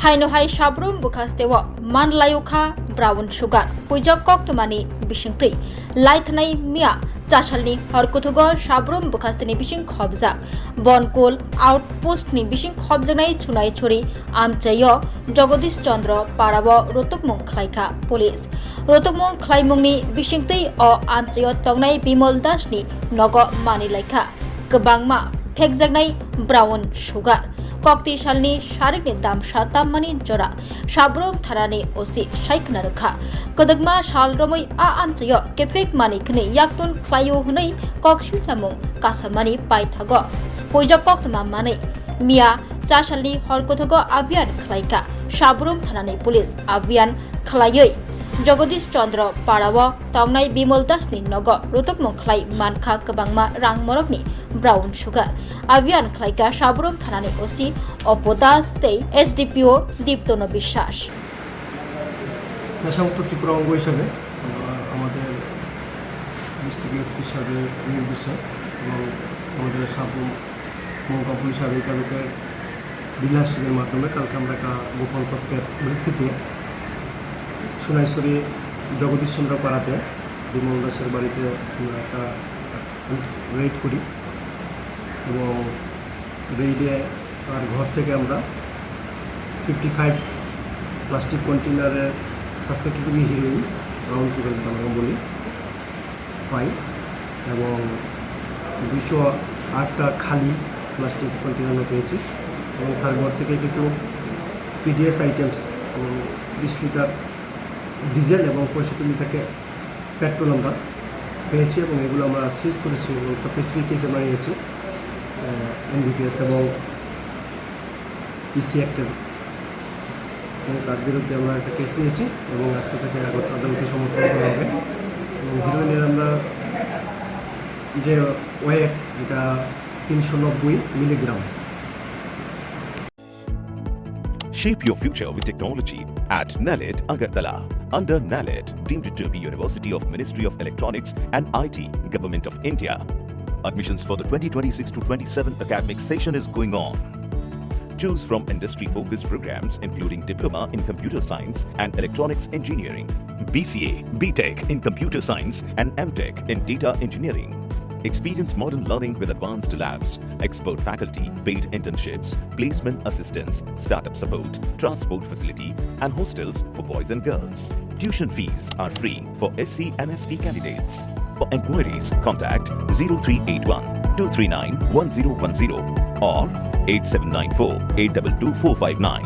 haino hai sabrum bukastewo manlayukha brown sugar pujak koktumani bisingtui laithnai mia চাশালনি হরকথুগ সাবরুম বুখাস্তিনি বিশিং খবজাক বনকুল আউটপোস্ট নি বিশিং খবজানাই ছুনাই ছড়ি আমচাইয় জগদীশ চন্দ্র পারাব রতকমুং খ্লাইখা পুলিশ রতকমুং খ্লাইমুংনি বিশিংতৈ অ আমচাইয় তংনাই বিমল দাসনি নগ মানিলাইখা गोबांमा फेकजागनाय ब्राउन सुगार कक्ति सालनि सारिनि दाम सातामनि जरा साब्रुम थारानि ओसि साइखना रखा कदगमा साल रमै आ आमचाय केफेक मानिखनि याक्तुन ख्लायो हुनै कक्सिल जामुं कासामानि पाइथाग पयजा कक्तमा मानै मिया चासालनि हरकथग अभियान ख्लाइका साब्रुम थानानि पुलिस अभियान ख्लायै जगदीश चंद्र पाराव तंगनाय बिमल दासनि नग रुतकमुं ख्लाइ मानखा गोबांमा रां मरकनि ब्राउन सुगार अभियान ख्लाइका साब्रुम थानानि ओसि अपदास तै एसडीपीओ दीप्तन বিশ্বাস নেশামুক্ত ত্রিপুরা অঙ্গ হিসাবে আমাদের ডিস্ট্রিক্ট এসপি সাহেবের নির্দেশে এবং আমাদের সাবরুম মহকুমা পুলিশ আধিকারিকের বিলাসের মাধ্যমে কালকে আমরা একটা গোপন তথ্যের ভিত্তিতে সোনাইছড়ি জগদীশ চন্দ্র পাড়াতে বিমল দাসের বাড়িতে আমরা একটা রেড করি এবং রেডে তার ঘর থেকে আমরা 55 প্লাস্টিক কন্টেনারের সাসপেক্টেড হিরোইন ব্রাউন সুগার আমরা বলি পাই এবং 208টা খালি প্লাস্টিক কন্টেনার পেয়েছি এবং তার ঘর থেকে কিছু পিডিএস আইটেমস এবং 30 লিটার ডিজেল এবং 65 লিটারকে পেট্রোল আমরা পেয়েছি এবং এগুলো আমরা সিজ করেছি এবং একটা স্পেসিফিক কেসে বানিয়েছি এনডিপিএস এবং ইসি অ্যাক্টের এবং তার বিরুদ্ধে আমরা একটা কেস নিয়েছি এবং আজকে থেকে আদালতে সমর্পণ করা হবে এবং হিরোইনের আমরা যে ওয়েট এটা 390 milligram. Shape your future with technology at NALED Agartala. Under NALED, deemed to be University of Ministry of Electronics and IT, Government of India. Admissions for the 2026-27 academic session is going on. Choose from industry-focused programs including Diploma in Computer Science and Electronics Engineering, BCA, BTech in Computer Science and MTech in Data Engineering. Experience modern learning with advanced labs, expert faculty, paid internships, placement assistance, startup support, transport facility, and hostels for boys and girls. Tuition fees are free for SC and ST candidates. For enquiries, contact 0381 239 1010 or 8794 822 459.